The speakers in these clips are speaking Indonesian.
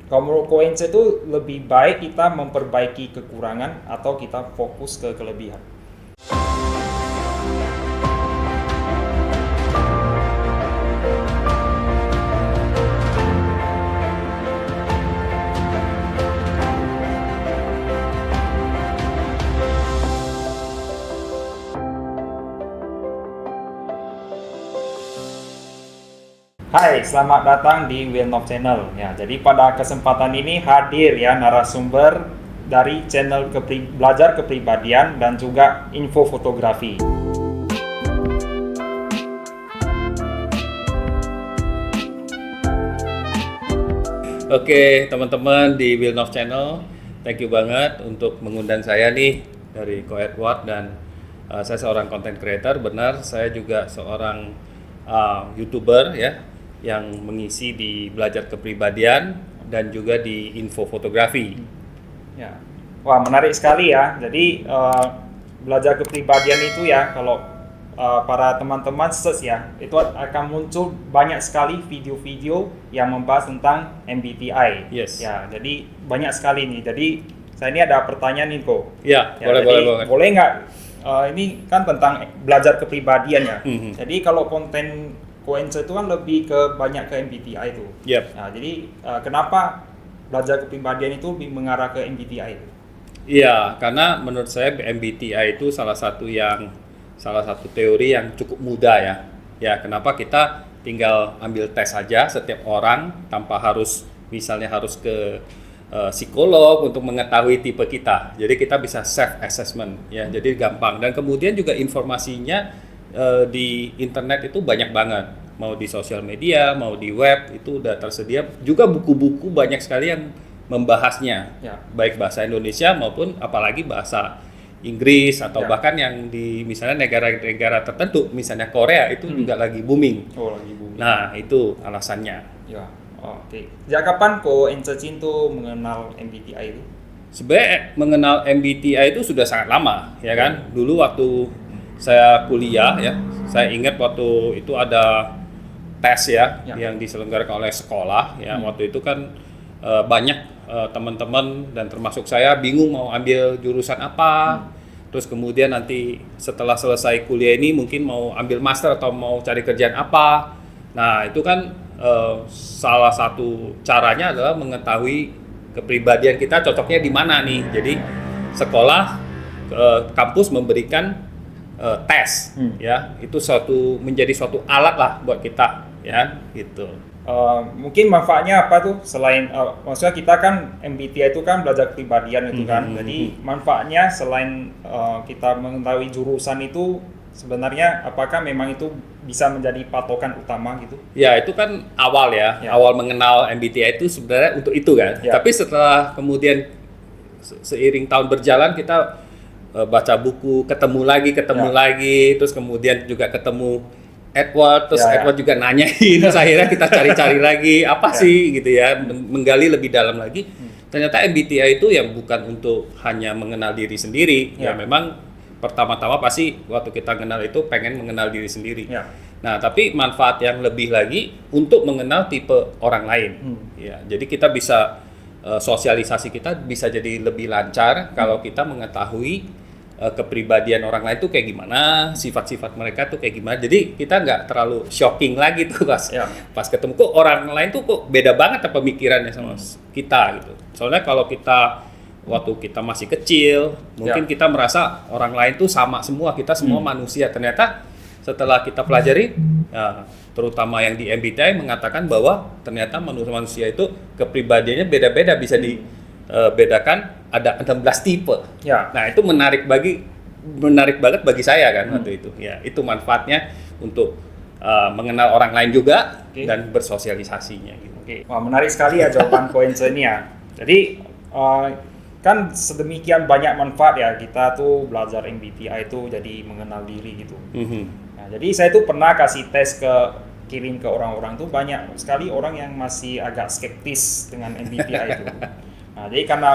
Kalau menurut Koense itu lebih baik kita memperbaiki kekurangan atau kita fokus ke kelebihan? Hai, selamat datang di Wilnov Channel. Ya, jadi pada kesempatan ini hadir ya narasumber dari channel belajar kepribadian dan juga info fotografi. Oke, teman-teman di Wilnov Channel, thank you banget untuk mengundang saya nih dari Ko Edward dan saya seorang content creator. Benar, saya juga seorang YouTuber ya yang mengisi di belajar kepribadian dan juga di info fotografi. Ya, wah menarik sekali ya. Jadi belajar kepribadian itu ya kalau para teman-teman search ya, itu akan muncul banyak sekali video-video yang membahas tentang MBTI. Yes. Ya, jadi banyak sekali nih. Jadi saya ini ada pertanyaan nih kok. Ya, Ya, boleh banget. boleh nggak? Ini kan tentang belajar kepribadian ya. Mhm. Jadi kalau konten Koense itu kan lebih ke banyak ke MBTI itu. Yep. Nah, jadi kenapa belajar kepribadian itu lebih mengarah ke MBTI itu? Iya, karena menurut saya MBTI itu salah satu teori yang cukup mudah ya. Ya, kenapa kita tinggal ambil tes saja setiap orang tanpa harus misalnya harus ke psikolog untuk mengetahui tipe kita. Jadi kita bisa self assessment ya. Jadi gampang dan kemudian juga informasinya di internet itu banyak banget. Mau di sosial media, mau di web itu udah tersedia. Juga buku-buku banyak sekali yang membahasnya. Ya. Baik bahasa Indonesia maupun apalagi bahasa Inggris atau Ya. bahkan yang di misalnya negara-negara tertentu, misalnya Korea itu juga lagi booming. Oh, lagi booming. Nah, itu alasannya. Ya, oke. Sejak kapan Koense tuh mengenal MBTI itu? Sebenarnya mengenal MBTI itu sudah sangat lama, ya kan? Dulu waktu saya kuliah ya, saya ingat waktu itu ada tes ya, yang diselenggarakan oleh sekolah ya. Waktu itu kan banyak teman-teman dan termasuk saya bingung mau ambil jurusan apa. Terus kemudian nanti setelah selesai kuliah ini mungkin mau ambil master atau mau cari kerjaan apa. Nah, itu kan salah satu caranya adalah mengetahui kepribadian kita cocoknya di mana nih. Jadi sekolah kampus memberikan tes ya. Itu menjadi suatu alat lah buat kita ya, gitu. Mungkin manfaatnya apa tuh selain maksudnya kita kan MBTI itu kan belajar kepribadian itu kan. Jadi manfaatnya selain kita mengetahui jurusan itu sebenarnya apakah memang itu bisa menjadi patokan utama gitu? Ya, itu kan awal ya. Awal mengenal MBTI itu sebenarnya untuk itu kan. Ya. Tapi setelah kemudian seiring tahun berjalan kita baca buku, ketemu lagi, terus kemudian juga ketemu Edward, terus Edward juga nanyain, terus akhirnya kita cari-cari lagi apa sih gitu ya, menggali lebih dalam lagi. Ternyata MBTI itu yang bukan untuk hanya mengenal diri sendiri, ya memang pertama-tama pasti waktu kita kenal itu pengen mengenal diri sendiri. Nah, tapi manfaat yang lebih lagi untuk mengenal tipe orang lain. Ya, jadi kita bisa sosialisasi kita bisa jadi lebih lancar kalau kita mengetahui kepribadian orang lain tuh kayak gimana, sifat-sifat mereka tuh kayak gimana. Jadi kita nggak terlalu shocking lagi tuh pas ketemu kok orang lain tuh kok beda banget pemikirannya sama kita gitu. Soalnya kalau waktu kita masih kecil, mungkin kita merasa orang lain tuh sama semua, kita semua manusia. Ternyata setelah kita pelajari, terutama yang di MBTI mengatakan bahwa ternyata manusia itu kepribadiannya beda-beda, bisa dibedakan ada 16 tipe. Nah, itu menarik banget bagi saya kan waktu itu. Ya, itu manfaatnya untuk mengenal orang lain juga dan bersosialisasinya gitu. Wah, menarik sekali ya jawaban Koense ini ya. Jadi kan sedemikian banyak manfaat ya kita tuh belajar MBTI itu jadi mengenal diri gitu. Nah, jadi saya tuh pernah kasih tes kirim ke orang-orang tuh banyak sekali orang yang masih agak skeptis dengan MBTI itu. Nah, jadi karena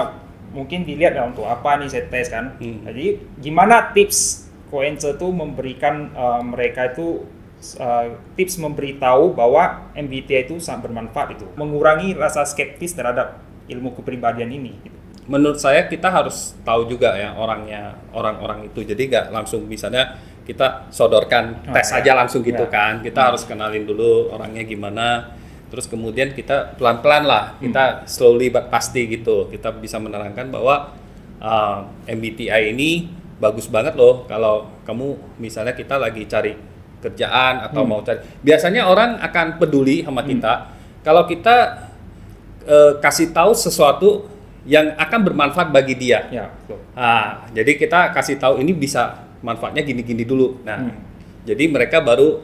mungkin dilihat ya untuk apa nih saya tes kan. Jadi gimana tips Koense tuh memberikan mereka itu tips memberitahu bahwa MBTI itu sangat bermanfaat itu, mengurangi rasa skeptis terhadap ilmu kepribadian ini. Gitu. Menurut saya kita harus tahu juga ya orang-orang itu. Jadi nggak langsung misalnya kita sodorkan tes aja langsung gitu kan. Kita harus kenalin dulu orangnya gimana. Terus kemudian kita pelan-pelan lah, kita slowly but pasti gitu. Kita bisa menerangkan bahwa MBTI ini bagus banget loh kalau kamu misalnya kita lagi cari kerjaan atau mau cari. Biasanya orang akan peduli sama kita kalau kita kasih tahu sesuatu yang akan bermanfaat bagi dia. Ya, betul. Nah, jadi kita kasih tahu ini bisa manfaatnya gini-gini dulu. Nah, jadi mereka baru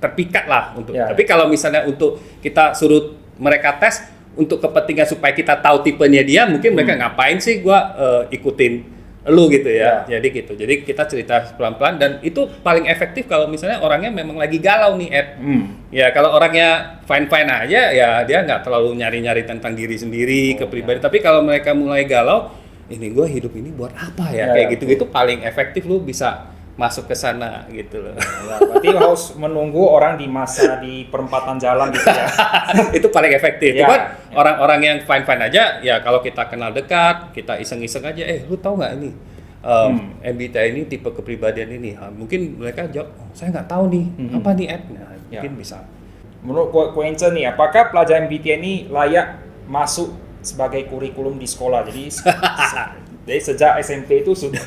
terpikat lah untuk. Tapi kalau misalnya untuk kita suruh mereka tes untuk kepentingan supaya kita tahu tipenya dia, mungkin mereka ngapain sih gua ikutin lu gitu ya. Jadi gitu. Jadi kita cerita pelan-pelan dan itu paling efektif kalau misalnya orangnya memang lagi galau nih, Ed. Ya kalau orangnya fine-fine aja ya dia nggak terlalu nyari-nyari tentang diri sendiri, kepribadian. Tapi kalau mereka mulai galau, ini gua hidup ini buat apa ya? Kayak gitu-gitu paling efektif lu bisa masuk ke sana gitu loh. Ya, berarti harus menunggu orang di perempatan jalan gitu ya. Itu paling efektif. Cuman orang-orang yang fine-fine aja, ya kalau kita kenal dekat, kita iseng-iseng aja, lu tahu nggak ini MBTI ini tipe kepribadian ini? Mungkin mereka jawab, saya nggak tahu nih, apa nih Ed? Nah, mungkin bisa. Menurut Ko Ence nih, apakah pelajaran MBTI ini layak masuk sebagai kurikulum di sekolah? Jadi sejak SMP itu sudah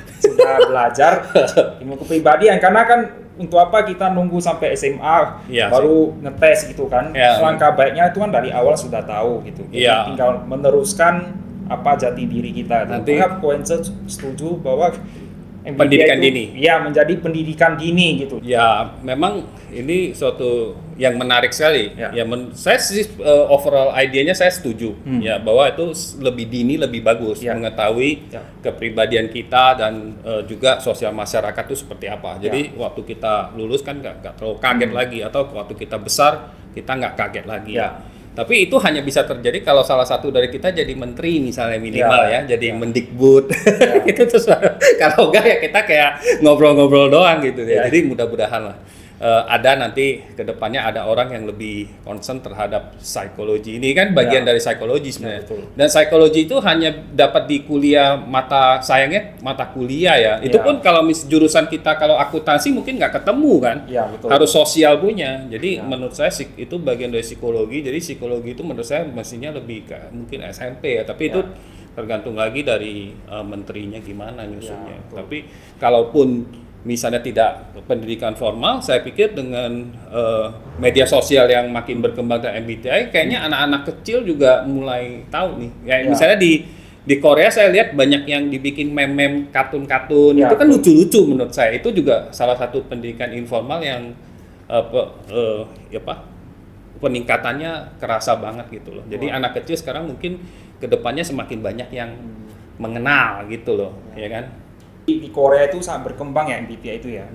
belajar ilmu kepribadian, karena kan untuk apa kita nunggu sampai SMA baru ngetes gitu kan. Langkah baiknya itu kan dari awal sudah tahu gitu. Jadi tinggal meneruskan apa jati diri kita. Nanti Ko Ence setuju bahwa pendidikan dini. Ya, menjadi pendidikan dini gitu. Ya, memang ini suatu yang menarik sekali. Saya sih overall idenya saya setuju ya bahwa itu lebih dini lebih bagus mengetahui kepribadian kita dan juga sosial masyarakat itu seperti apa. Jadi waktu kita lulus kan nggak terlalu kaget lagi, atau waktu kita besar kita nggak kaget lagi. Tapi itu hanya bisa terjadi kalau salah satu dari kita jadi menteri misalnya minimal jadi mendikbud. Itu terus kalau enggak ya kita kayak ngobrol-ngobrol doang gitu ya. Jadi mudah-mudahan lah ada nanti kedepannya ada orang yang lebih concern terhadap psikologi. Ini kan bagian dari psikologi sebenarnya. Dan psikologi itu hanya dapat di kuliah mata kuliah ya. Itu pun kalau jurusan kita kalau akuntansi mungkin nggak ketemu kan. Harus sosial punya. Jadi menurut saya itu bagian dari psikologi. Jadi psikologi itu menurut saya mestinya lebih ke mungkin SMP ya. Tapi itu tergantung lagi dari menterinya gimana nyusunnya. Tapi kalaupun misalnya tidak pendidikan formal, saya pikir dengan media sosial yang makin berkembang dan MBTI, kayaknya anak-anak kecil juga mulai tahu nih. Misalnya di Korea saya lihat banyak yang dibikin meme-meme, kartun-kartun, itu kan lucu-lucu menurut saya. Itu juga salah satu pendidikan informal yang peningkatannya kerasa banget gitu loh. Jadi anak kecil sekarang mungkin kedepannya semakin banyak yang mengenal gitu loh, ya kan? Di Korea itu sangat berkembang ya MBTI itu ya.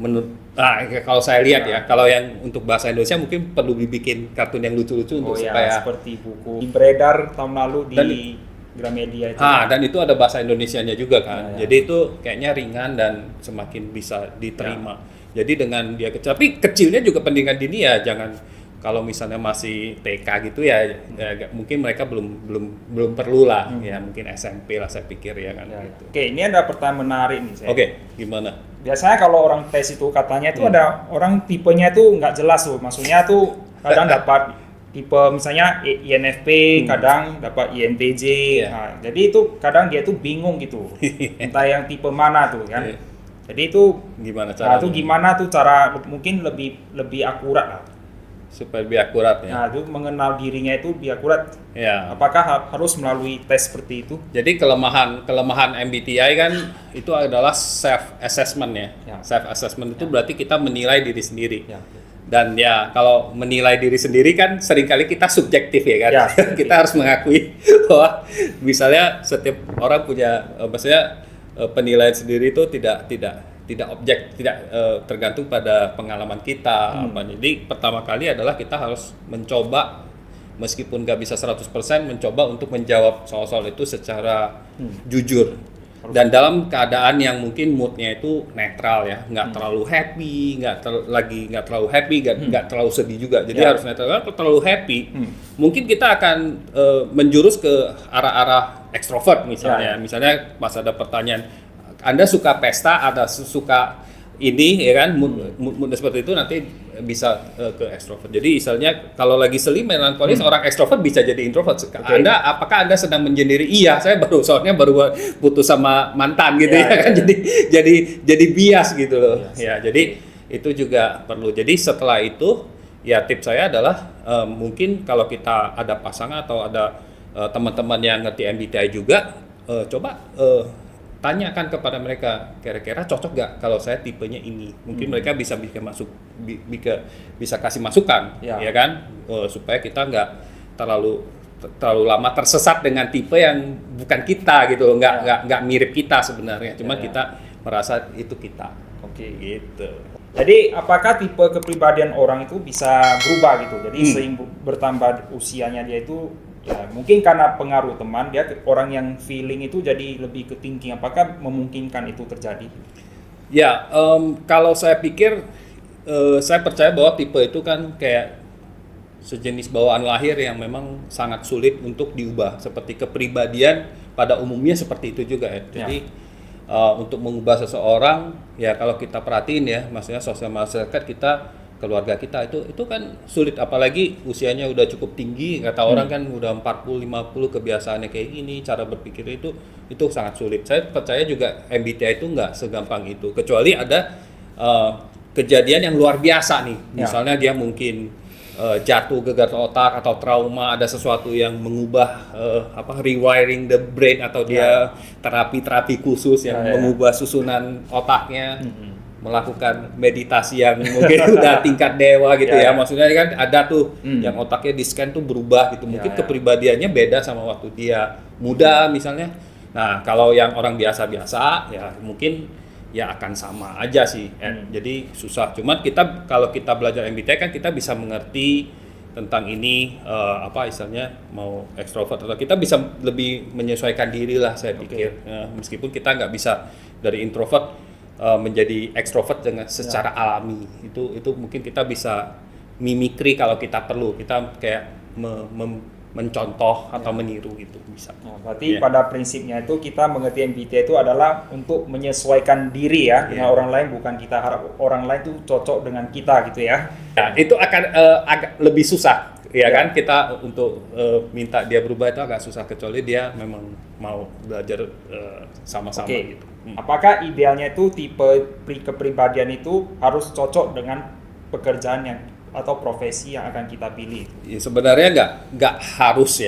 Kalau saya lihat kalau yang untuk bahasa Indonesia mungkin perlu dibikin kartun yang lucu-lucu untuk supaya seperti buku beredar tahun lalu di Gramedia itu. Dan itu ada bahasa Indonesianya juga kan. Jadi itu kayaknya ringan dan semakin bisa diterima. Jadi dengan dia kecil, tapi kecilnya juga pendidikan dini ya, jangan kalau misalnya masih TK gitu ya mungkin mereka belum perlu lah ya, mungkin SMP lah saya pikir ya kan. Gitu. Oke, ini ada pertanyaan menarik nih saya. Oke, gimana? Biasanya kalau orang tes itu katanya itu ada orang tipenya tuh nggak jelas tuh, maksudnya tuh kadang dapat tipe misalnya INFP, kadang dapat INTJ. Nah, jadi itu kadang dia tuh bingung gitu, entah yang tipe mana tuh kan. Jadi itu gimana cara? Itu gimana tuh cara mungkin lebih akurat lah. Supaya lebih akurat ya. Nah, itu mengenal dirinya itu lebih akurat. Ya. Apakah harus melalui tes seperti itu? Jadi kelemahan MBTI kan itu adalah self assessment ya. Self assessment itu berarti kita menilai diri sendiri. Dan ya kalau menilai diri sendiri kan seringkali kita subjektif ya kan. Kita harus mengakui bahwa misalnya setiap orang punya maksudnya penilaian sendiri itu tidak tergantung pada pengalaman kita. Jadi pertama kali adalah kita harus mencoba, meskipun nggak bisa 100%, mencoba untuk menjawab soal-soal itu secara jujur. Dan dalam keadaan yang mungkin moodnya itu netral ya, nggak terlalu happy, nggak terlalu happy, nggak terlalu sedih juga. Jadi harus netral. Kalau terlalu happy, mungkin kita akan menjurus ke arah-arah ekstrovert misalnya. Misalnya pas ada pertanyaan, Anda suka pesta, ada suka ini ya kan, mood seperti itu nanti bisa ke ekstrovert. Jadi misalnya kalau lagi selim melankolis, orang ekstrovert bisa jadi introvert. Apakah Anda sedang menyendiri? Iya, saya soalnya baru putus sama mantan gitu kan. Jadi bias gitu loh. Ya, jadi itu juga perlu. Jadi setelah itu ya tips saya adalah mungkin kalau kita ada pasangan atau ada teman-teman yang ngerti MBTI juga, coba tanyakan kepada mereka, kira-kira cocok gak kalau saya tipenya ini. Mungkin mereka bisa kasih masukan, ya kan, supaya kita nggak terlalu lama tersesat dengan tipe yang bukan kita gitu, nggak mirip kita sebenarnya, cuma kita merasa itu kita. Gitu. Jadi apakah tipe kepribadian orang itu bisa berubah gitu? Jadi seiring bertambah usianya dia itu, ya mungkin karena pengaruh teman, dia orang yang feeling itu jadi lebih ke thinking. Apakah memungkinkan itu terjadi? Ya, kalau saya pikir, saya percaya bahwa tipe itu kan kayak sejenis bawaan lahir yang memang sangat sulit untuk diubah. Seperti kepribadian pada umumnya seperti itu juga ya. Jadi untuk mengubah seseorang, ya kalau kita perhatiin ya, maksudnya sosial masyarakat kita, keluarga kita itu kan sulit, apalagi usianya udah cukup tinggi, kata orang kan udah 40-50 kebiasaannya kayak gini, cara berpikir itu sangat sulit. Saya percaya juga MBTI itu nggak segampang itu, kecuali ada kejadian yang luar biasa nih, misalnya dia mungkin jatuh gegar otak atau trauma, ada sesuatu yang mengubah rewiring the brain, atau dia terapi khusus yang mengubah susunan otaknya, melakukan meditasi yang mungkin udah tingkat dewa gitu ya. Maksudnya kan ada tuh yang otaknya di scan tuh berubah gitu. Mungkin kepribadiannya beda sama waktu dia muda misalnya. Nah, kalau yang orang biasa-biasa ya mungkin ya akan sama aja sih. Jadi susah. Cuman kalau kita belajar MBTI kan kita bisa mengerti tentang ini, istilahnya mau ekstrovert, atau kita bisa lebih menyesuaikan diri lah saya pikir. Meskipun kita nggak bisa dari introvert menjadi ekstrovert dengan secara alami, itu mungkin kita bisa mimikri kalau kita perlu, kita kayak mencontoh atau meniru gitu bisa. Berarti pada prinsipnya itu kita mengerti MBTI itu adalah untuk menyesuaikan diri ya dengan orang lain, bukan kita harap orang lain itu cocok dengan kita gitu ya. Itu akan agak lebih susah ya kan, kita untuk minta dia berubah itu agak susah, kecuali dia memang mau belajar sama-sama gitu. Apakah idealnya itu tipe kepribadian itu harus cocok dengan pekerjaan yang atau profesi yang akan kita pilih? Ya, sebenarnya nggak harus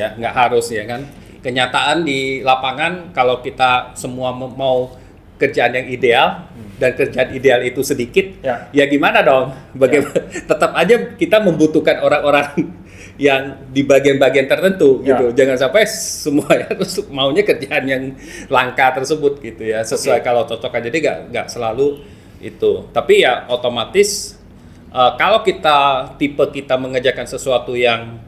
ya kan. Kenyataan di lapangan kalau kita semua mau kerjaan yang ideal dan kerjaan ideal itu sedikit, ya gimana dong? Tetap aja kita membutuhkan orang-orang yang di bagian-bagian tertentu gitu. Jangan sampai semua maunya kerjaan yang langka tersebut gitu ya. Sesuai kalau cocok aja, jadi nggak selalu itu. Tapi ya otomatis kalau tipe kita mengerjakan sesuatu yang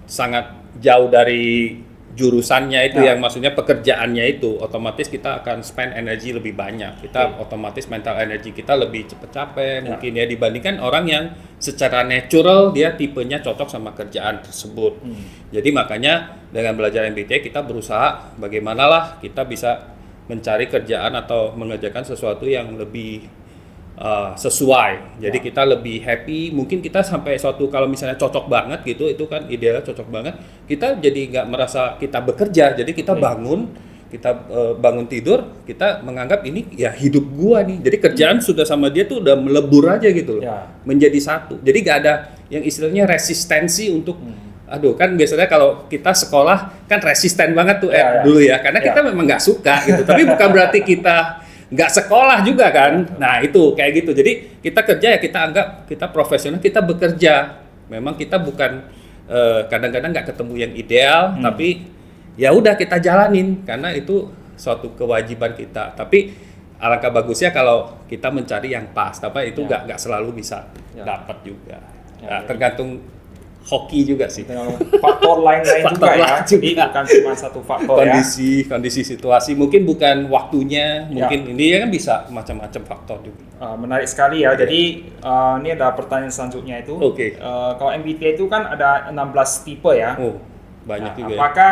sangat jauh dari jurusannya itu, yang maksudnya pekerjaannya itu, otomatis kita akan spend energi lebih banyak. Kita otomatis mental energi kita lebih cepat capek mungkin ya, dibandingkan orang yang secara natural dia tipenya cocok sama kerjaan tersebut. Jadi makanya dengan belajar MBTI kita berusaha bagaimanalah kita bisa mencari kerjaan atau mengerjakan sesuatu yang lebih sesuai. Jadi kita lebih happy, mungkin kita sampai suatu, kalau misalnya cocok banget gitu, itu kan ideal cocok banget, kita jadi nggak merasa kita bekerja. Jadi kita bangun tidur, kita menganggap ini ya hidup gua nih. Jadi kerjaan sudah sama dia tuh udah melebur aja gitu loh, menjadi satu. Jadi nggak ada yang istilahnya resistensi untuk aduh, kan biasanya kalau kita sekolah kan resisten banget tuh dulu ya, karena kita memang nggak suka gitu. Tapi bukan berarti kita nggak sekolah juga kan. Nah itu kayak gitu. Jadi kita kerja ya kita anggap kita profesional, kita bekerja. Memang kita bukan kadang-kadang nggak ketemu yang ideal, tapi ya udah kita jalanin karena itu suatu kewajiban kita. Tapi alangkah bagusnya kalau kita mencari yang pas. Tapi itu nggak selalu bisa dapat juga. Tergantung hoki juga sih. Dengan faktor lain-lain juga Faktor ya. lain Jadi juga. bukan cuma satu faktor ya. Kondisi situasi, mungkin bukan waktunya, mungkin ini ya kan bisa macam-macam faktor juga. Menarik sekali ya. Jadi ini ada pertanyaan selanjutnya itu. Oke. Kalau MBTI itu kan ada 16 tipe ya. Oh, banyak juga ya. Apakah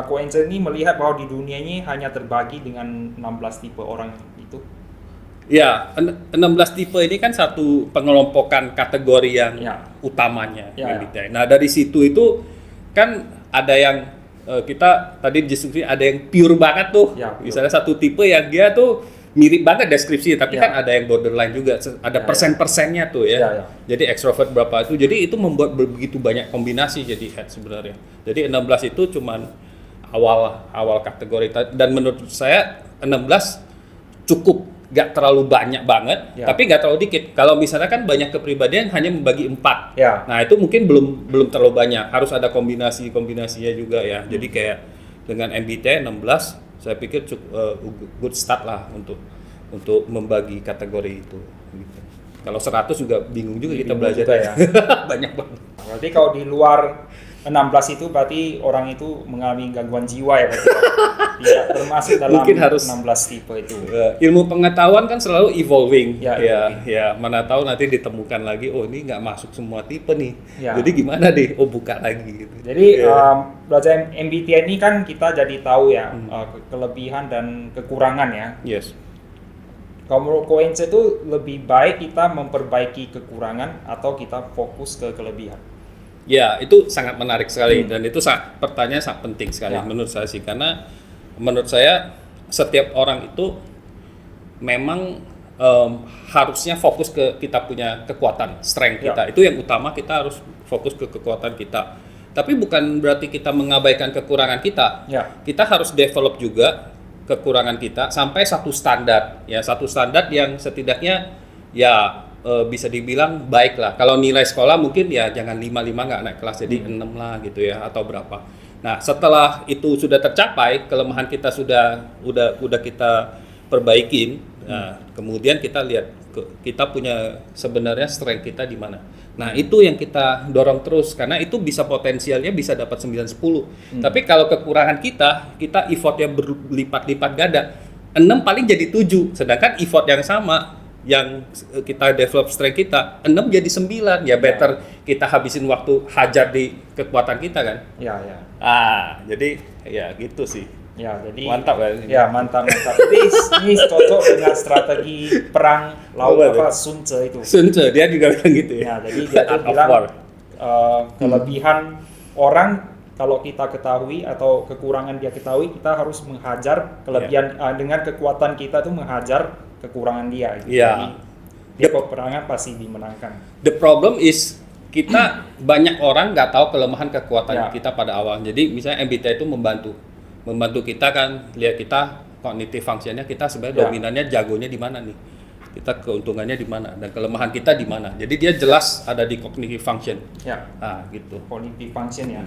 Ko Ence ini melihat bahwa di dunia ini hanya terbagi dengan 16 tipe orang itu? Ya, 16 tipe ini kan satu pengelompokan kategori yang utamanya MBTI. Nah, dari situ itu kan ada yang kita tadi diskusi, ada yang pure banget tuh. Misalnya satu tipe yang dia tuh mirip banget deskripsi, tapi kan ada yang borderline juga, ada persen-persennya tuh ya. Jadi extrovert berapa itu, jadi itu membuat begitu banyak kombinasi jadi head sebenarnya. Jadi 16 itu cuman awal kategori, dan menurut saya 16 cukup. Gak terlalu banyak banget, tapi gak terlalu dikit. Kalau misalnya kan banyak kepribadian hanya membagi 4. Nah, itu mungkin belum terlalu banyak. Harus ada kombinasinya juga ya. Jadi kayak dengan MBTI 16, saya pikir good start lah untuk membagi kategori itu. Gitu. Kalau 100 juga bingung juga kita belajar juga ya. Banyak banget. Berarti kalau di luar 16 itu berarti orang itu mengalami gangguan jiwa ya, berarti tidak termasuk dalam mungkin harus 16 tipe itu. Ilmu pengetahuan kan selalu evolving. Evolving. Ya, mana tahu nanti ditemukan lagi, oh ini nggak masuk semua tipe nih. Jadi gimana deh? Oh, buka lagi gitu. Jadi belajar MBTI ini kan kita jadi tahu ya kelebihan dan kekurangan ya. Yes. Kalau menurut Ko Ence itu lebih baik kita memperbaiki kekurangan atau kita fokus ke kelebihan? Ya, itu sangat menarik sekali dan itu pertanyaan sangat penting sekali menurut saya sih, karena menurut saya setiap orang itu memang harusnya fokus ke kita punya kekuatan, strength kita. Itu yang utama, kita harus fokus ke kekuatan kita. Tapi bukan berarti kita mengabaikan kekurangan kita. Kita harus develop juga kekurangan kita sampai satu standar. Ya, satu standar yang setidaknya bisa dibilang baik lah. Kalau nilai sekolah mungkin ya jangan 5 nggak naik kelas, jadi 6 lah gitu ya, atau berapa. Nah, setelah itu sudah tercapai, kelemahan kita udah kita perbaikin. Nah, kemudian kita lihat kita punya sebenarnya strength kita di mana. Nah, itu yang kita dorong terus, karena itu bisa potensialnya bisa dapat 9-10. Tapi kalau kekurangan kita effortnya berlipat-lipat ganda. 6 paling jadi 7, sedangkan effort yang sama yang kita develop strength kita 6 jadi 9, ya better kita habisin waktu hajar di kekuatan kita kan. Jadi ya gitu sih. Jadi mantap kan? Ya, mantap. Jadi ini cocok dengan strategi perang laut Sun Tzu itu. Sun Tzu dia juga bilang gitu ya. Jadi dia tuh bilang kelebihan orang kalau kita ketahui atau kekurangan dia ketahui, kita harus menghajar kelebihan dengan kekuatan kita tuh menghajar kekurangan dia. Jadi peperangan pasti dimenangkan. The problem is kita banyak orang nggak tahu kelemahan kekuatan kita pada awal. Jadi misalnya MBTI itu membantu kita kan, lihat kita cognitive functionnya, kita sebenarnya dominannya, jagonya di mana nih, kita keuntungannya di mana dan kelemahan kita di mana. Jadi dia jelas ada di cognitive function. Gitu. Cognitive function ya.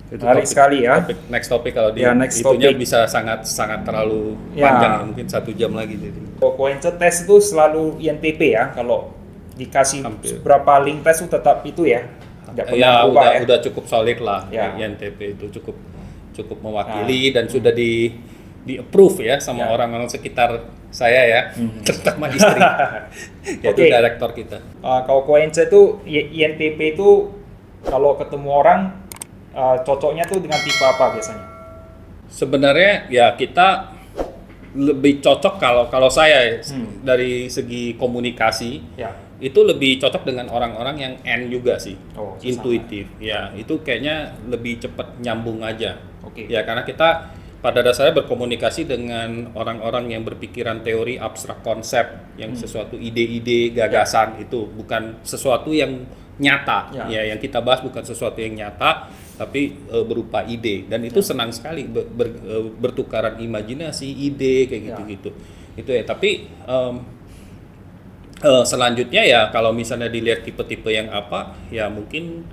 Menarik sekali ya. Next topic kalau itunya bisa sangat terlalu panjang, mungkin 1 jam lagi. Jadi Ko Ence tes itu selalu INTP ya. Kalau dikasih berapa link tes itu tetap itu ya. Udah cukup solid lah. INTP itu cukup mewakili dan sudah di approve ya sama orang-orang sekitar saya ya, terutama istri. Yaitu direktur kita. Kalau Ko Ence itu INTP itu kalau ketemu orang cocoknya tuh dengan tipe apa biasanya? Sebenarnya ya kita lebih cocok kalau saya dari segi komunikasi itu lebih cocok dengan orang-orang yang N juga sih, intuitif. Ya, itu kayaknya lebih cepat nyambung aja. Ya, karena kita pada dasarnya berkomunikasi dengan orang-orang yang berpikiran teori, abstrak, konsep, yang sesuatu ide-ide, gagasan itu bukan sesuatu yang nyata. Yang kita bahas bukan sesuatu yang nyata, tapi berupa ide, dan itu senang sekali bertukaran imajinasi, ide kayak gitu-gitu. Itu ya, tapi selanjutnya ya kalau misalnya dilihat tipe-tipe yang apa, ya mungkin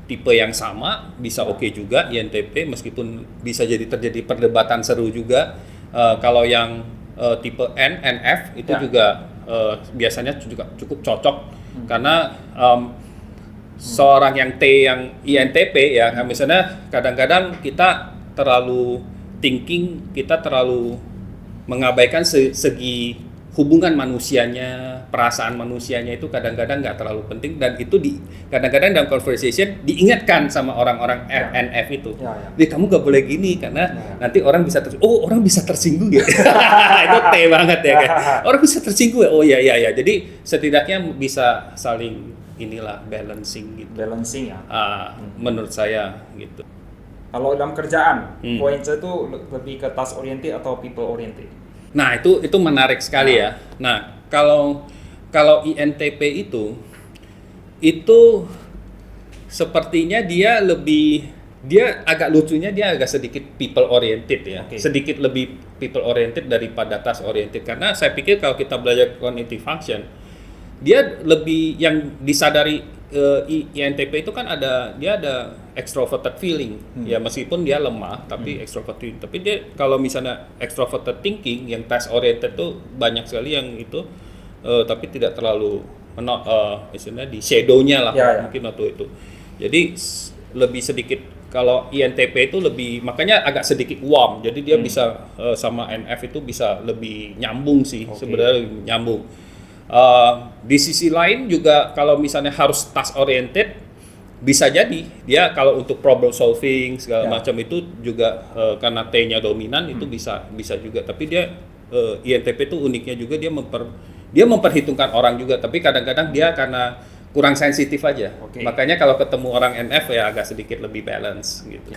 tipe yang sama bisa oke juga INTP, meskipun bisa jadi terjadi perdebatan seru juga. Kalau yang tipe NF itu juga biasanya juga cukup cocok karena seorang yang T yang INTP ya, misalnya kadang-kadang kita terlalu thinking, kita terlalu mengabaikan segi hubungan manusianya, perasaan manusianya itu kadang-kadang nggak terlalu penting, dan itu kadang-kadang dalam conversation diingatkan sama orang-orang NF itu. Kamu nggak boleh gini karena nanti orang bisa orang bisa tersinggung ya. Itu T banget ya kan. Orang bisa tersinggung ya. Oh ya. Jadi setidaknya bisa saling balancing gitu. Balancing ya. Menurut saya gitu. Kalau dalam kerjaan, points itu lebih ke task oriented atau people oriented? Nah, itu menarik sekali ya. Nah, kalau INTP itu sepertinya dia agak lucunya, dia agak sedikit people oriented ya. Sedikit lebih people oriented daripada task oriented, karena saya pikir kalau kita belajar cognitive function, dia lebih yang disadari INTP itu kan dia ada extroverted feeling ya, meskipun dia lemah tapi extroverted. Tapi dia kalau misalnya extroverted thinking yang task oriented tuh banyak sekali yang itu tapi tidak terlalu misalnya di shadow-nya lah mungkin waktu itu. Jadi lebih sedikit, kalau INTP itu lebih, makanya agak sedikit warm. Jadi dia bisa sama NF itu bisa lebih nyambung sih, sebenarnya lebih nyambung. Di sisi lain juga kalau misalnya harus task oriented, bisa jadi dia kalau untuk problem solving segala macam itu juga karena T-nya dominan itu bisa juga. Tapi dia INTP itu uniknya juga dia memperhitungkan orang juga, tapi kadang-kadang dia karena kurang sensitif aja. Makanya kalau ketemu orang NF ya agak sedikit lebih balance gitu.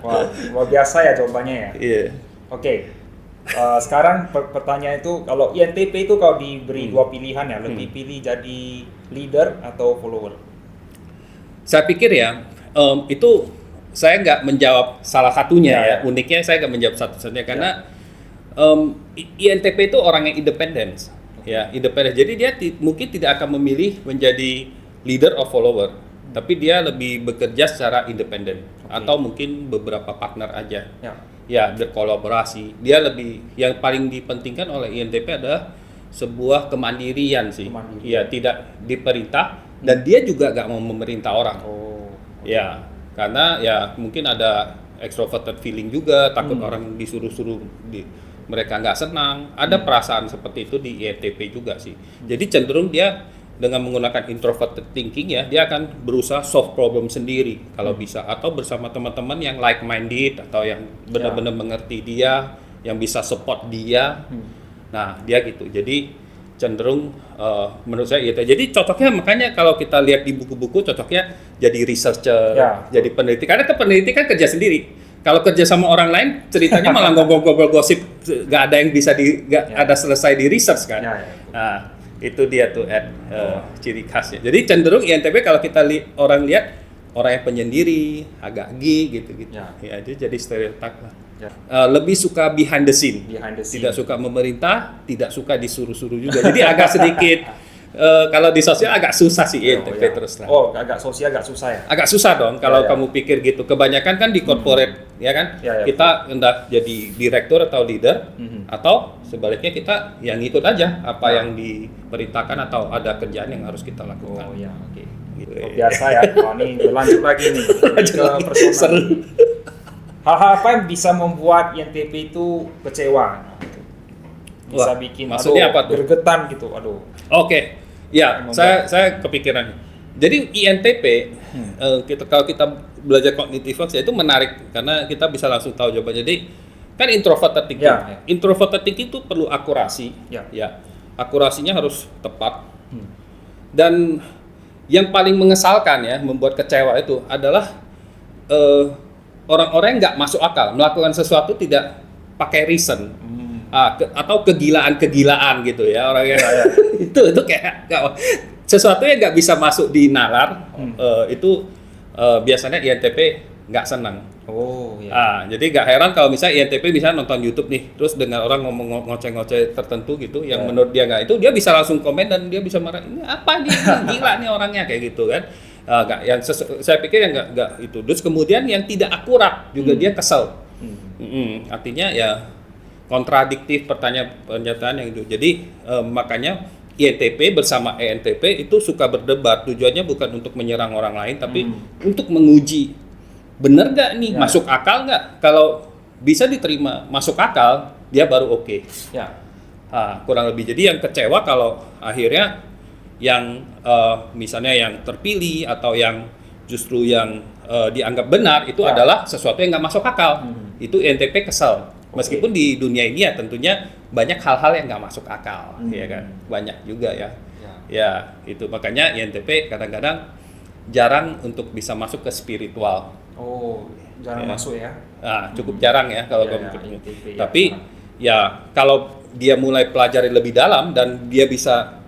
Wah, luar biasa ya jawabannya ya. Iya. Sekarang pertanyaan itu, kalau INTP itu kalau diberi dua pilihan ya, lebih pilih jadi leader atau follower? Saya pikir ya, itu saya nggak menjawab salah satunya ya. Uniknya saya nggak menjawab satu-satunya karena INTP itu orang yang independen. Ya, independen. Jadi dia mungkin tidak akan memilih menjadi leader or follower, tapi dia lebih bekerja secara independen atau mungkin beberapa partner aja. Ya, berkolaborasi. Dia lebih, yang paling dipentingkan oleh INTP adalah sebuah kemandirian sih. Ya, tidak diperintah dan dia juga gak mau memerintah orang. Ya, karena ya mungkin ada extroverted feeling juga, takut orang disuruh-suruh mereka nggak senang. Ada perasaan seperti itu di INTP juga sih. Jadi cenderung dia dengan menggunakan introverted thinking ya, dia akan berusaha solve problem sendiri kalau bisa, atau bersama teman-teman yang like minded atau yang benar-benar mengerti dia, yang bisa support dia. Nah, dia gitu. Jadi cenderung menurut saya gitu. Jadi cocoknya, makanya kalau kita lihat di buku-buku cocoknya jadi researcher, jadi peneliti. Karena peneliti kan kerja sendiri. Kalau kerja sama orang lain ceritanya malah ngobrol-ngobrol gosip, nggak ada yang bisa ada selesai di research kan. Nah, itu dia tuh ciri khasnya. Jadi cenderung INTP kalau kita orang lihat orang yang penyendiri, agak gitu. Ya, jadi stereotip lah. Lebih suka behind the scene. Tidak suka memerintah, tidak suka disuruh-suruh juga. Jadi agak sedikit kalau di sosial agak susah sih INTP terus lah. Agak sosial agak susah ya. Agak susah dong kalau kamu pikir gitu. Kebanyakan kan di corporate ya kan. Kita hendak jadi direktur atau leader, atau sebaliknya kita yang ngikut aja apa yang diperintahkan atau ada kerjaan yang harus kita lakukan. Gitu. Biasa ya. Ini berlanjut lagi nih. Ke personal. Hal-hal apa yang bisa membuat INTP itu kecewa? Bisa bikin maksudnya apa tuh? Gergetan gitu. Ya, saya kepikiran. Jadi INTP kalau kita belajar cognitive function itu menarik karena kita bisa langsung tahu jawabannya. Jadi kan introverted thinking. Introverted thinking itu perlu akurasi. Ya. Akurasinya harus tepat. Dan yang paling mengesalkan ya, membuat kecewa itu adalah orang-orang yang nggak masuk akal, melakukan sesuatu tidak pakai reason. Atau kegilaan gitu ya, orang yang itu kayak sesuatu yang nggak bisa masuk di nalar. Itu biasanya INTP nggak senang. Jadi nggak heran kalau misalnya INTP bisa nonton YouTube nih, terus dengar orang ngomong ngoceh-ngoceh tertentu gitu, yang menurut dia nggak, itu dia bisa langsung komen dan dia bisa marah, ini apa nih, gila nih orangnya kayak gitu kan. Saya pikir yang nggak itu. Terus kemudian yang tidak akurat juga dia kesel. Artinya ya kontradiktif pernyataan yang itu. Jadi makanya INTP bersama ENTP itu suka berdebat. Tujuannya bukan untuk menyerang orang lain, tapi untuk menguji benar nggak nih, masuk akal nggak. Kalau bisa diterima masuk akal, dia baru oke. Ya. Kurang lebih. Jadi yang kecewa kalau akhirnya yang misalnya yang terpilih atau yang justru yang dianggap benar itu adalah sesuatu yang nggak masuk akal. Itu INTP kesel. Meskipun di dunia ini ya tentunya banyak hal-hal yang nggak masuk akal, ya kan, banyak juga ya. Ya itu makanya INTP kadang-kadang jarang untuk bisa masuk ke spiritual. Oh, jarang masuk ya? Cukup jarang ya kalau INTP, tapi ya kalau dia mulai pelajari lebih dalam dan dia bisa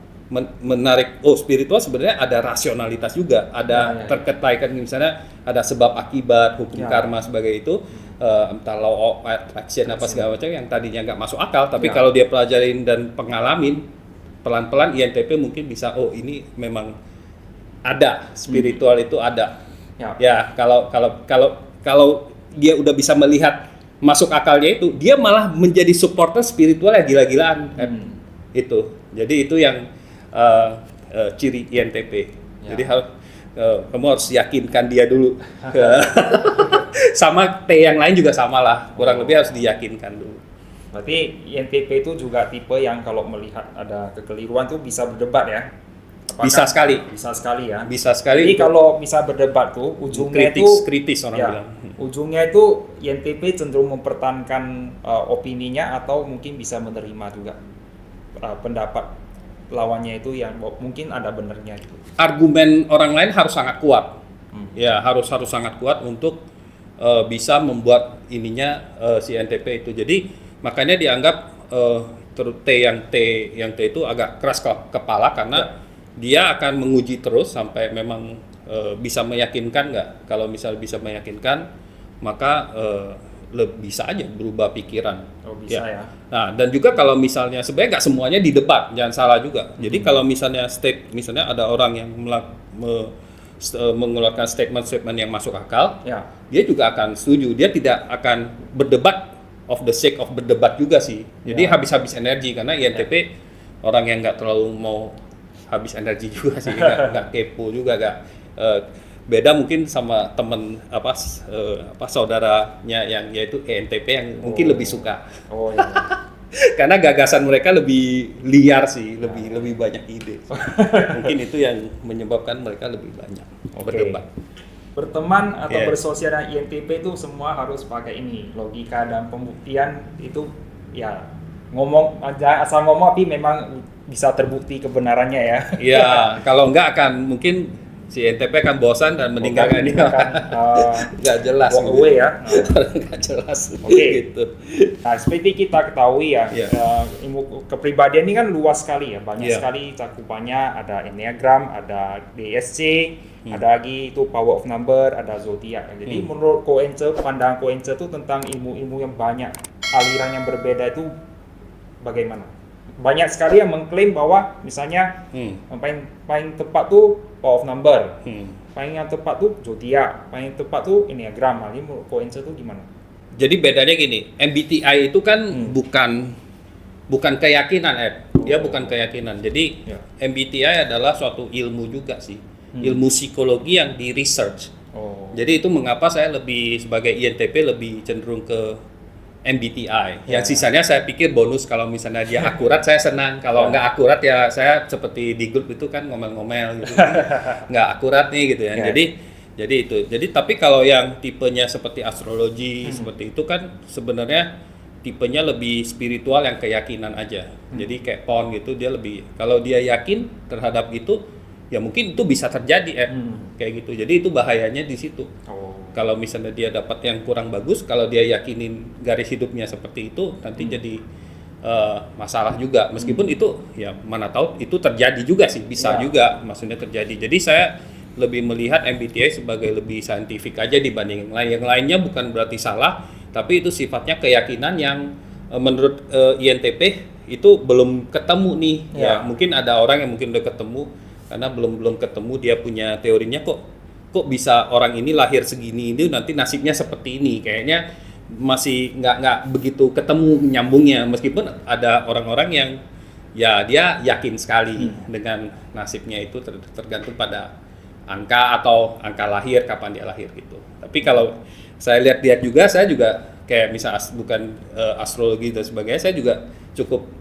menarik, spiritual sebenarnya ada rasionalitas juga, ada terkaitan misalnya ada sebab akibat, hukum karma sebagai itu. Entah law of attraction apa segala macam yang tadinya nggak masuk akal, tapi kalau dia pelajarin dan pengalamin pelan-pelan INTP mungkin bisa ini memang ada spiritual itu ada. Ya kalau dia udah bisa melihat masuk akalnya itu, dia malah menjadi supporter spiritual yang gila-gilaan. Itu. Jadi itu yang ciri INTP. Jadi kamu harus yakinkan dia dulu. Sama T yang lain juga sama lah, kurang lebih harus diyakinkan dulu. Berarti INTP itu juga tipe yang kalau melihat ada kekeliruan tuh bisa berdebat ya? Apakah bisa sekali. Bisa sekali ya? Bisa sekali. Jadi kalau bisa berdebat tuh ujungnya kritis orang bilang. Ujungnya itu INTP cenderung mempertahankan opininya atau mungkin bisa menerima juga pendapat lawannya itu yang mungkin ada benernya gitu. Argumen orang lain harus sangat kuat. Ya, harus sangat kuat untuk bisa membuat ininya si INTP itu. Jadi makanya dianggap T yang T itu agak keras kepala karena dia akan menguji terus sampai memang bisa meyakinkan nggak. Kalau misal bisa meyakinkan, maka bisa aja berubah pikiran. Bisa ya. Nah, dan juga kalau misalnya sebenarnya nggak semuanya di debat, jangan salah juga. Jadi kalau misalnya misalnya ada orang yang mengeluarkan statement yang masuk akal, dia juga akan setuju. Dia tidak akan berdebat of the sake of berdebat juga sih. Jadi habis-habis energi karena INTP orang yang nggak terlalu mau habis energi juga sih, nggak kepo juga, nggak beda mungkin sama temen saudaranya yang yaitu ENTP yang mungkin lebih suka. Karena gagasan mereka lebih liar sih, lebih banyak ide. Mungkin itu yang menyebabkan mereka lebih banyak berdebat. Berteman atau bersosial dengan INTP itu semua harus pakai ini, logika dan pembuktian itu ya ngomong aja asal ngomong tapi memang bisa terbukti kebenarannya ya. Iya, kalau enggak akan mungkin si INTP akan bosan dan meninggalkan dia. Nggak jelas. Walk away ya. Nggak jelas. Gitu. Nah, seperti kita ketahui ya, ilmu kepribadian ini kan luas sekali ya, banyak sekali cakupannya. Ada Enneagram, ada DSC, ada lagi itu Power of Number, ada Zodiac. Jadi menurut Koense, pandangan Koense itu tentang ilmu-ilmu yang banyak, aliran yang berbeda itu bagaimana? Banyak sekali yang mengklaim bahwa misalnya yang paling tepat tuh Power of Number, paling yang tepat tuh Zodiac, paling tepat tuh Enneagram. Ini menurut Koense tuh gimana? Jadi bedanya gini, MBTI itu kan bukan keyakinan, dia bukan keyakinan. Jadi MBTI adalah suatu ilmu juga sih, ilmu psikologi yang di research. Jadi itu mengapa saya lebih sebagai INTP lebih cenderung ke MBTI. Yang sisanya saya pikir bonus, kalau misalnya dia akurat saya senang. Kalau nggak akurat ya saya seperti di grup itu kan ngomel-ngomel gitu. Nggak akurat nih gitu ya. Jadi itu. Jadi tapi kalau yang tipenya seperti astrologi seperti itu kan sebenarnya tipenya lebih spiritual yang keyakinan aja. Jadi kayak PON gitu, dia lebih kalau dia yakin terhadap itu ya mungkin itu bisa terjadi kayak gitu. Jadi itu bahayanya di situ. Kalau misalnya dia dapat yang kurang bagus, kalau dia yakinin garis hidupnya seperti itu, nanti jadi masalah juga. Meskipun itu ya mana tahu itu terjadi juga sih, bisa juga maksudnya terjadi. Jadi saya lebih melihat MBTI sebagai lebih saintifik aja dibanding yang lain. Yang lainnya bukan berarti salah, tapi itu sifatnya keyakinan yang menurut INTP itu belum ketemu nih. Ya mungkin ada orang yang mungkin udah ketemu, karena belum ketemu dia punya teorinya kok bisa orang ini lahir segini ini nanti nasibnya seperti ini, kayaknya masih nggak begitu ketemu nyambungnya. Meskipun ada orang-orang yang ya dia yakin sekali dengan nasibnya itu tergantung pada angka atau angka lahir, kapan dia lahir gitu. Tapi kalau saya lihat juga, saya juga kayak misal bukan astrologi dan sebagainya, saya juga cukup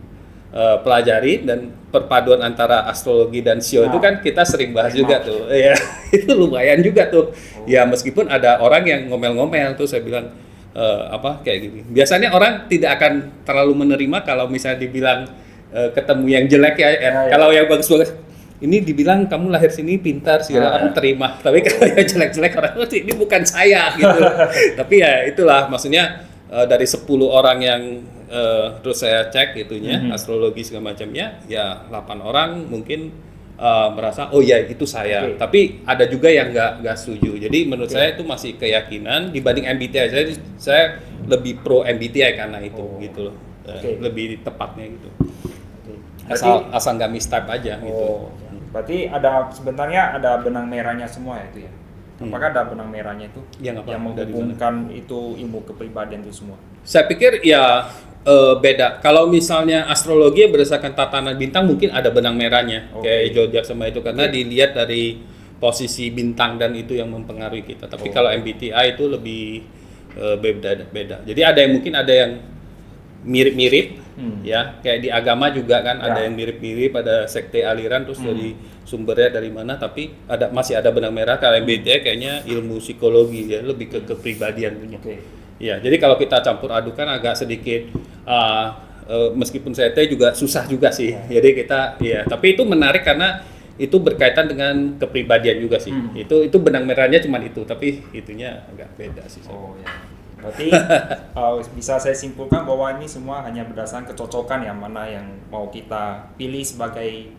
pelajari, dan perpaduan antara astrologi dan sio itu kan kita sering bahas juga tuh. Ya, itu lumayan juga tuh. Ya meskipun ada orang yang ngomel-ngomel tuh, saya bilang kayak gini. Biasanya orang tidak akan terlalu menerima kalau misalnya dibilang ketemu yang jelek ya. Kalau yang bagus-bagus, ini dibilang kamu lahir sini pintar sih, orang terima. Tapi kalau yang jelek-jelek, orang ini bukan saya gitu. Tapi ya itulah maksudnya, dari 10 orang yang terus saya cek itunya, astrologi segala macamnya, ya 8 orang mungkin merasa oh ya itu saya. Tapi ada juga yang nggak setuju. Jadi menurut saya itu masih keyakinan dibanding MBTI. Saya lebih pro MBTI karena itu gitu loh. Lebih tepatnya gitu. Asal nggak mistype aja gitu. Berarti sebenarnya ada benang merahnya semua ya itu ya. Apakah ada benang merahnya itu yang menghubungkan itu ilmu kepribadian itu semua? Saya pikir ya beda. Kalau misalnya astrologi berdasarkan tatanan bintang mungkin ada benang merahnya kayak zodiak sama itu, karena dilihat dari posisi bintang dan itu yang mempengaruhi kita. Tapi kalau MBTI itu lebih beda. Jadi ada yang mungkin ada yang mirip-mirip ya, kayak di agama juga kan ada yang mirip-mirip, ada sekte aliran terus dari sumbernya dari mana, tapi masih ada benang merah. Kalau MBTI kayaknya ilmu psikologi ya, lebih ke kepribadian punya. Ya, jadi kalau kita campur adukan agak sedikit meskipun CT juga susah juga sih. Jadi kita tapi itu menarik karena itu berkaitan dengan kepribadian juga sih. Itu benang merahnya cuma itu, tapi itunya agak beda sih. Berarti bisa saya simpulkan bahwa ini semua hanya berdasarkan kecocokan ya, mana yang mau kita pilih sebagai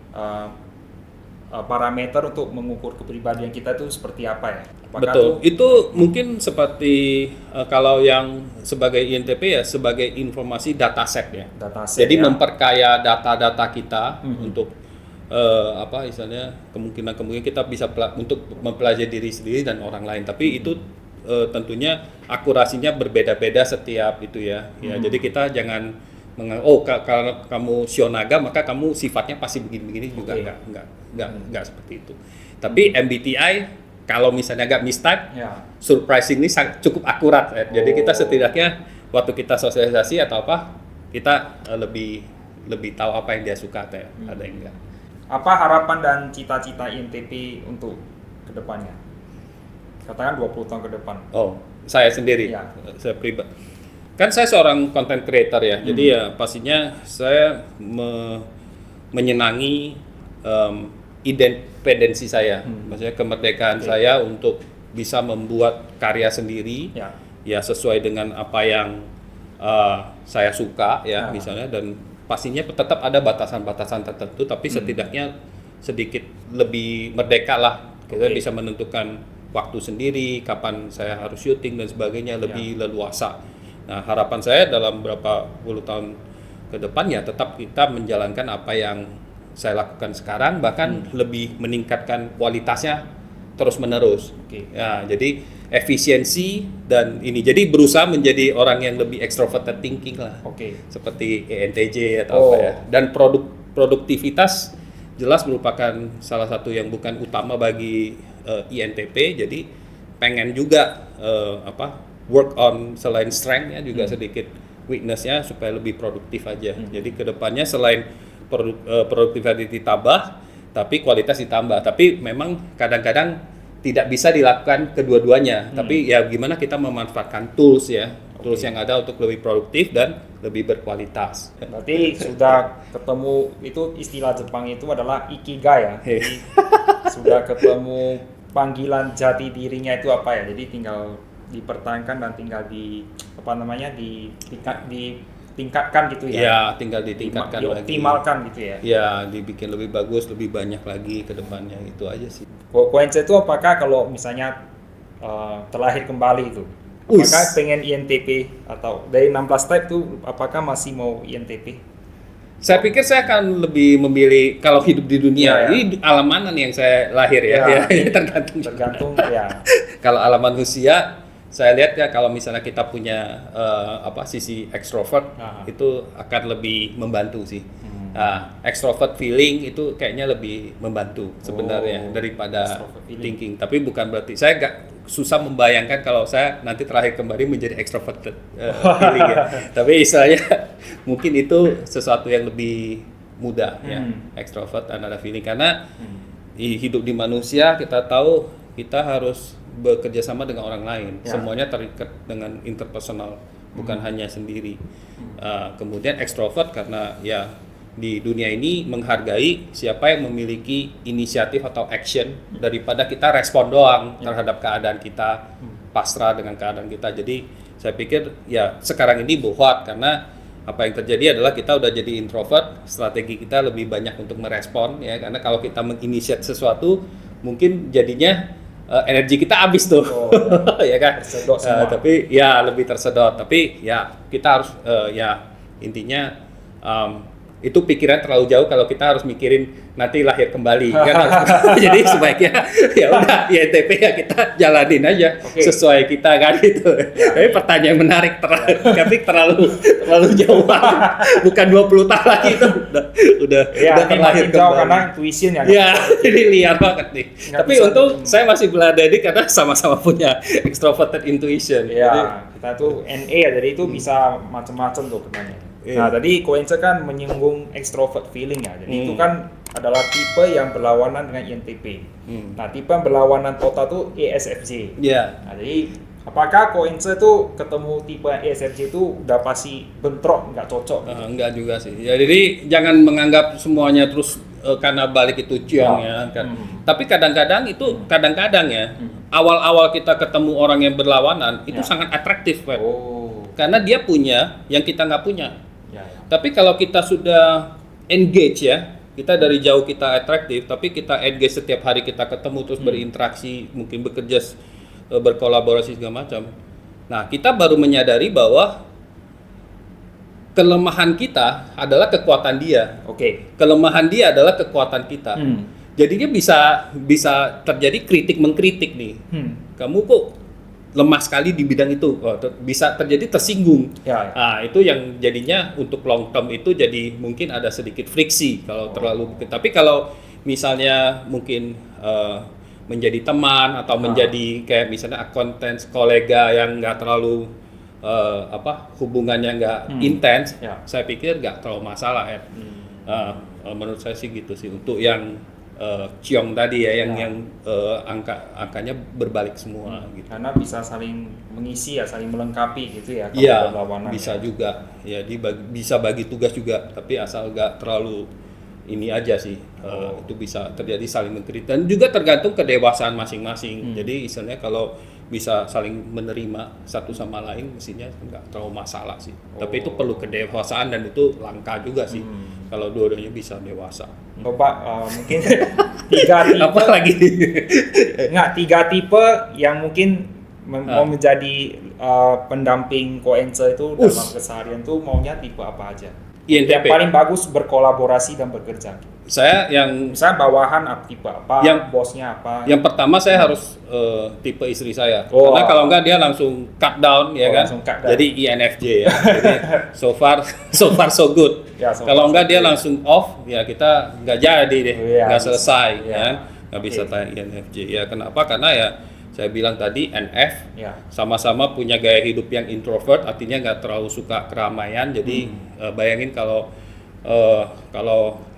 parameter untuk mengukur kepribadian kita itu seperti apa ya? Apakah betul. Itu mungkin seperti kalau yang sebagai INTP ya sebagai informasi dataset ya. Jadi memperkaya data-data kita untuk istilahnya kemungkinan kita bisa untuk mempelajari diri sendiri dan orang lain. Tapi itu tentunya akurasinya berbeda-beda setiap itu ya. Jadi kita jangan kalau kamu Sionaga maka kamu sifatnya pasti begini-begini juga enggak seperti itu. Tapi MBTI kalau misalnya agak mistype, surprisingly cukup akurat. Jadi kita setidaknya waktu kita sosialisasi atau apa, kita lebih tahu apa yang dia suka atau ada yang enggak. Apa harapan dan cita-cita INTP untuk kedepannya? Katakan 20 tahun ke depan. Saya sendiri, saya pribadi. Kan saya seorang content creator ya, jadi ya pastinya saya menyenangi independensi saya, maksudnya kemerdekaan saya untuk bisa membuat karya sendiri, ya sesuai dengan apa yang saya suka ya misalnya, dan pastinya tetap ada batasan-batasan tertentu, tapi setidaknya sedikit lebih merdeka lah, kita bisa menentukan waktu sendiri, kapan saya harus syuting dan sebagainya, lebih leluasa. Nah harapan saya dalam berapa puluh tahun ke depan ya tetap kita menjalankan apa yang saya lakukan sekarang, bahkan lebih meningkatkan kualitasnya terus menerus. Ya, jadi efisiensi dan ini, jadi berusaha menjadi orang yang lebih extroverted thinking lah, seperti ENTJ atau apa ya. Dan produktivitas jelas merupakan salah satu yang bukan utama bagi INTP. Jadi pengen juga work on selain strength-nya juga sedikit weakness-nya supaya lebih produktif aja. Jadi kedepannya selain produktivitas ditambah, tapi kualitas ditambah. Tapi memang kadang-kadang tidak bisa dilakukan kedua-duanya. Tapi ya gimana kita memanfaatkan tools ya, tools yang ada untuk lebih produktif dan lebih berkualitas. Berarti sudah ketemu, itu istilah Jepang itu adalah ikigai ya. Jadi sudah ketemu panggilan jati dirinya itu apa ya. Jadi tinggal dipertahankan dan tinggal ditingkatkan gitu ya. Ya, tinggal ditingkatkan lagi. Dioptimalkan gitu ya. Ya, dibikin lebih bagus, lebih banyak lagi ke depannya, itu aja sih. Koense itu apakah kalau misalnya terlahir kembali itu, apakah pengen INTP atau dari 16 type itu apakah masih mau INTP? Saya pikir saya akan lebih memilih kalau hidup di dunia ini alam mana nih yang saya lahir ya, tergantung ya. Kalau alam manusia saya lihat ya, kalau misalnya kita punya sisi ekstrovert itu akan lebih membantu sih. Extrovert feeling itu kayaknya lebih membantu sebenarnya daripada thinking. Tapi bukan berarti saya nggak susah membayangkan kalau saya nanti terakhir kembali menjadi extrovert feeling ya. Tapi istilahnya mungkin itu sesuatu yang lebih mudah ya, extrovert dan ada feeling, karena hidup di manusia kita tahu kita harus bekerja sama dengan orang lain. Semuanya terikat dengan interpersonal, bukan hanya sendiri. Kemudian extrovert karena ya di dunia ini menghargai siapa yang memiliki inisiatif atau action daripada kita respon doang terhadap keadaan kita, pasrah dengan keadaan kita. Jadi saya pikir ya sekarang ini bohwat, karena apa yang terjadi adalah kita udah jadi introvert, strategi kita lebih banyak untuk merespon ya, karena kalau kita menginisiat sesuatu mungkin jadinya energi kita habis tuh. Ya kan, tapi ya lebih tersedot, tapi ya kita harus ya intinya itu pikiran terlalu jauh kalau kita harus mikirin nanti lahir kembali kan. Jadi sebaiknya ya udah INTP ya kita jalanin aja sesuai kita kan gitu. Tapi pertanyaan menarik tapi terlalu jauh banget. Bukan 20 tahun lagi itu udah terlahir jauh karena intuition ya. Ya, ini liar banget nih. Tapi untung saya masih berada karena sama-sama punya extroverted intuition. Iya, kita tuh NA ya, jadi itu bisa macam-macam tuh pertanyaan. Nah, tadi Koense kan menyinggung extrovert feeling ya. Jadi itu kan adalah tipe yang berlawanan dengan INTP. Nah, tipe yang berlawanan total tuh ESFJ. Iya. Nah, jadi apakah Koense tuh ketemu tipe ESFJ itu udah pasti bentrok, nggak cocok? Enggak juga sih. Ya, jadi jangan menganggap semuanya terus karena balik itu ciong ya kan. Tapi kadang-kadang ya awal-awal kita ketemu orang yang berlawanan itu sangat atraktif kan. Karena dia punya yang kita nggak punya. Tapi kalau kita sudah engage ya, kita dari jauh kita atraktif, tapi kita engage setiap hari kita ketemu terus berinteraksi, mungkin bekerja, berkolaborasi segala macam. Nah, kita baru menyadari bahwa kelemahan kita adalah kekuatan dia. Kelemahan dia adalah kekuatan kita. Jadinya bisa terjadi kritik mengkritik nih. Kamu kok lemah sekali di bidang itu, bisa terjadi tersinggung. Nah, itu yang jadinya untuk long term itu jadi mungkin ada sedikit friksi kalau terlalu. Tapi kalau misalnya mungkin menjadi teman atau menjadi kayak misalnya acquaintance, kolega yang nggak terlalu hubungannya nggak intens, saya pikir nggak terlalu masalah ya. Menurut saya sih gitu sih untuk yang ciong tadi ya, yang angkanya berbalik semua gitu. Karena bisa saling mengisi ya, saling melengkapi gitu ya. Iya, bisa juga. Ya, bisa bagi tugas juga, tapi asal nggak terlalu ini aja sih. Itu bisa terjadi saling mengkritik dan juga tergantung kedewasaan masing-masing. Jadi istilahnya kalau bisa saling menerima satu sama lain, mestinya nggak terlalu masalah sih. Tapi itu perlu kedewasaan dan itu langka juga sih. Kalau dua-duanya bisa dewasa. Coba mungkin 3 tipe. Apa lagi? 3 tipe yang mungkin mau menjadi pendamping Koense itu dalam keseharian tuh maunya tipe apa aja? INTP. Yang paling bagus berkolaborasi dan bekerja. Saya yang misalnya bawahan tipe apa, yang bosnya apa. Yang pertama saya harus tipe istri saya. Karena kalau enggak dia langsung cut down ya kan. Jadi INFJ ya. Jadi so far so good. Kalau enggak dia langsung off ya kita nggak jadi deh. Nggak selesai ya. Nggak bisa tanya INFJ. Ya kenapa? Karena ya saya bilang tadi NF sama-sama punya gaya hidup yang introvert, artinya nggak terlalu suka keramaian. Jadi bayangin kalau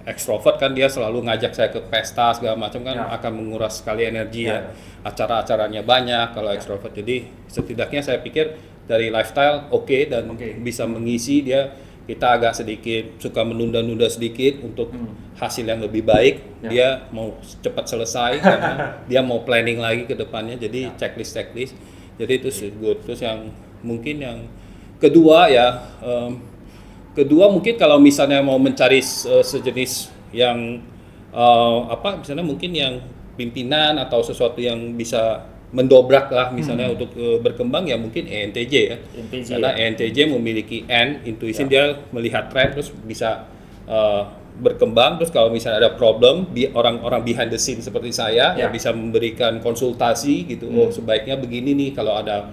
ekstrovert kan dia selalu ngajak saya ke pesta segala macam kan akan menguras sekali energi ya. Acara-acaranya banyak kalau ekstrovert. Jadi setidaknya saya pikir dari lifestyle dan bisa mengisi dia. Kita agak sedikit suka menunda-nunda sedikit untuk hasil yang lebih baik. Dia mau cepat selesai karena dia mau planning lagi ke depannya. Jadi checklist. Jadi itu good. Terus yang mungkin yang kedua ya. Kedua mungkin kalau misalnya mau mencari sejenis yang misalnya mungkin yang pimpinan atau sesuatu yang bisa mendobrak lah misalnya untuk berkembang ya mungkin ENTJ ya. Karena ENTJ memiliki intuition, dia melihat tren terus bisa berkembang. Terus kalau misalnya ada problem, orang-orang behind the scene seperti saya ya bisa memberikan konsultasi gitu. Sebaiknya begini nih kalau ada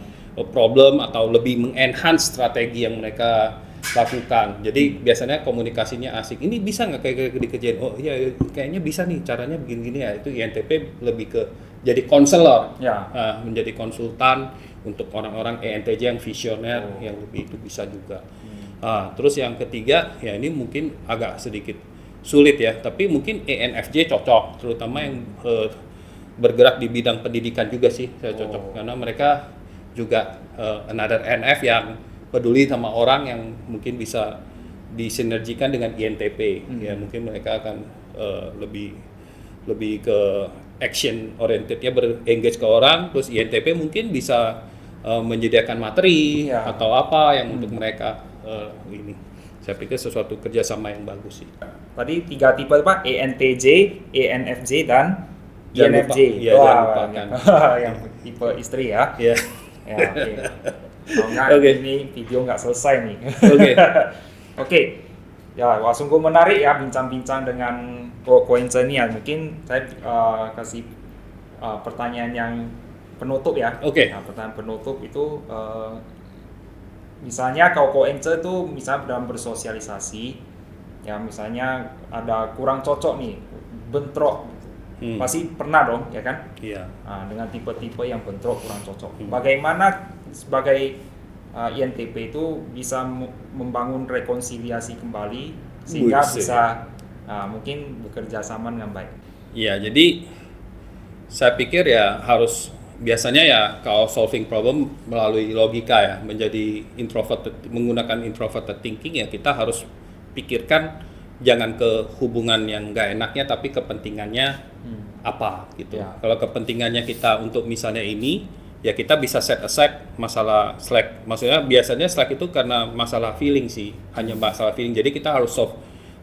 problem atau lebih mengenhance strategi yang mereka lakukan. Jadi biasanya komunikasinya asik. Ini bisa nggak kayak dikerjain? Oh iya, kayaknya bisa nih. Caranya begini-gini ya. Itu INTP lebih ke jadi konselor, Ya. menjadi konsultan untuk orang-orang ENTJ yang visioner, yang lebih itu bisa juga. Terus yang ketiga, ya ini mungkin agak sedikit sulit ya. Tapi mungkin ENFJ cocok, terutama yang bergerak di bidang pendidikan juga sih saya cocok, karena mereka juga another NF yang peduli sama orang, yang mungkin bisa disinergikan dengan INTP. Ya mungkin mereka akan lebih ke action orientednya, berengage ke orang. Terus INTP mungkin bisa menyediakan materi atau apa yang untuk mereka ini. Saya pikir sesuatu kerjasama yang bagus sih. Tadi 3 tipe Pak, ENTJ, ENFJ dan Jangan INFJ. lupa, jangan lupakan. Yang tipe istri ya. Ya. Ya, oke. Kalau nggak, ini video nggak selesai nih. Oke. Oke. Ya, wah, sungguh menarik ya bincang-bincang dengan Koenze ini ya. Mungkin saya kasih pertanyaan yang penutup ya. Oke. Nah, pertanyaan penutup itu misalnya kalau Koenze itu misalnya dalam bersosialisasi, ya misalnya ada kurang cocok nih, bentrok. Pasti pernah dong, ya kan? Iya. Nah, dengan tipe-tipe yang bentrok kurang cocok. Bagaimana sebagai INTP itu bisa membangun rekonsiliasi kembali sehingga bisa mungkin bekerja sama dengan baik? Iya, jadi saya pikir ya harus biasanya ya kalau solving problem melalui logika ya, menjadi menggunakan introverted thinking ya, kita harus pikirkan jangan ke hubungan yang nggak enaknya, tapi kepentingannya apa gitu. Ya. Kalau kepentingannya kita untuk misalnya ini, ya kita bisa set aside masalah Slack. Maksudnya biasanya Slack itu karena masalah feeling sih, hanya masalah feeling. Jadi kita harus solve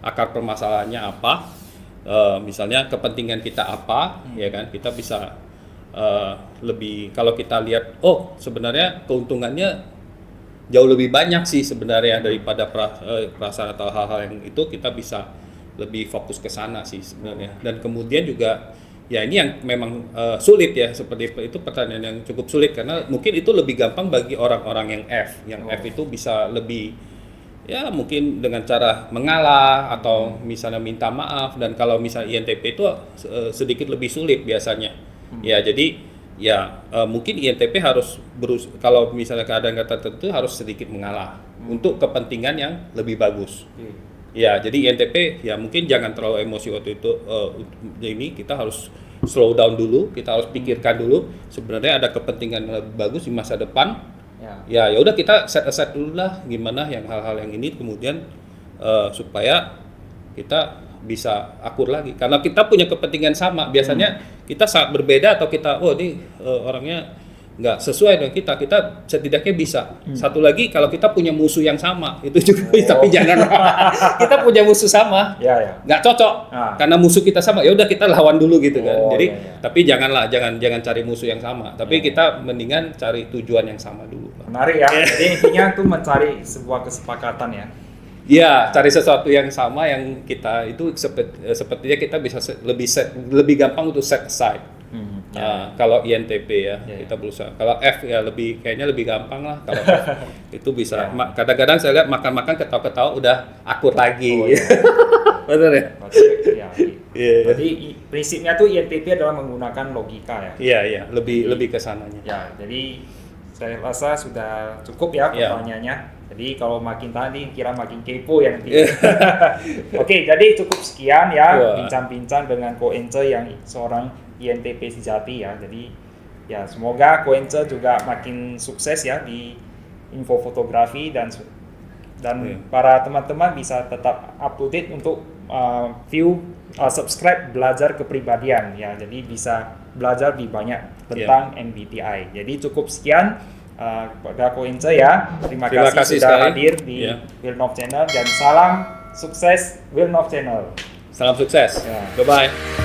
akar permasalahannya apa. Misalnya kepentingan kita apa, ya kan? Kita bisa lebih, kalau kita lihat, oh sebenarnya keuntungannya jauh lebih banyak sih sebenarnya daripada perasaan atau hal-hal yang itu, kita bisa lebih fokus ke sana sih sebenarnya. Dan kemudian juga ya ini yang memang sulit ya, seperti itu pertanyaan yang cukup sulit, karena mungkin itu lebih gampang bagi orang-orang yang F. Yang F itu bisa lebih ya mungkin dengan cara mengalah atau misalnya minta maaf, dan kalau misalnya INTP itu sedikit lebih sulit biasanya. Ya jadi ya mungkin INTP harus kalau misalnya keadaan tertentu harus sedikit mengalah untuk kepentingan yang lebih bagus. Ya jadi INTP ya mungkin jangan terlalu emosi waktu itu. Ini kita harus slow down dulu, kita harus pikirkan dulu sebenarnya ada kepentingan lebih bagus di masa depan. Ya udah kita set aside dulu lah gimana yang hal-hal yang ini, kemudian supaya kita bisa akur lagi, karena kita punya kepentingan sama. Biasanya kita saat berbeda atau kita ini orangnya nggak sesuai dengan kita setidaknya bisa. Satu lagi, kalau kita punya musuh yang sama itu juga tapi jangan kita punya musuh sama nggak cocok karena musuh kita sama, ya udah kita lawan dulu gitu kan. Jadi tapi jangan cari musuh yang sama, tapi kita mendingan cari tujuan yang sama dulu. Menarik ya. Jadi intinya tuh mencari sebuah kesepakatan ya. Ya, cari sesuatu yang sama yang kita itu sepertinya kita bisa lebih gampang untuk set aside. Kalau INTP ya, kita berusaha. Kalau F ya kayaknya lebih gampang lah. Kalau F itu bisa. Kadang-kadang saya lihat makan-makan ketawa-ketawa udah akur lagi. Benar ya? Jadi prinsipnya tuh INTP adalah menggunakan logika ya. Iya, lebih ke sananya. Ya, jadi saya rasa sudah cukup ya pertanyaannya. Jadi kalau makin tadi kira makin kepo ya nanti. Oke, jadi cukup sekian ya bincang-bincang dengan Koenze yang seorang INTP sejati ya. Jadi ya semoga Koenze juga makin sukses ya di info fotografi, dan para teman-teman bisa tetap up to date untuk subscribe belajar kepribadian ya. Jadi bisa belajar lebih banyak tentang MBTI. Jadi cukup sekian pada Koenze ya. Terima kasih sudah hadir di Wilnov Channel, dan salam sukses Wilnov Channel. Salam sukses. Bye bye.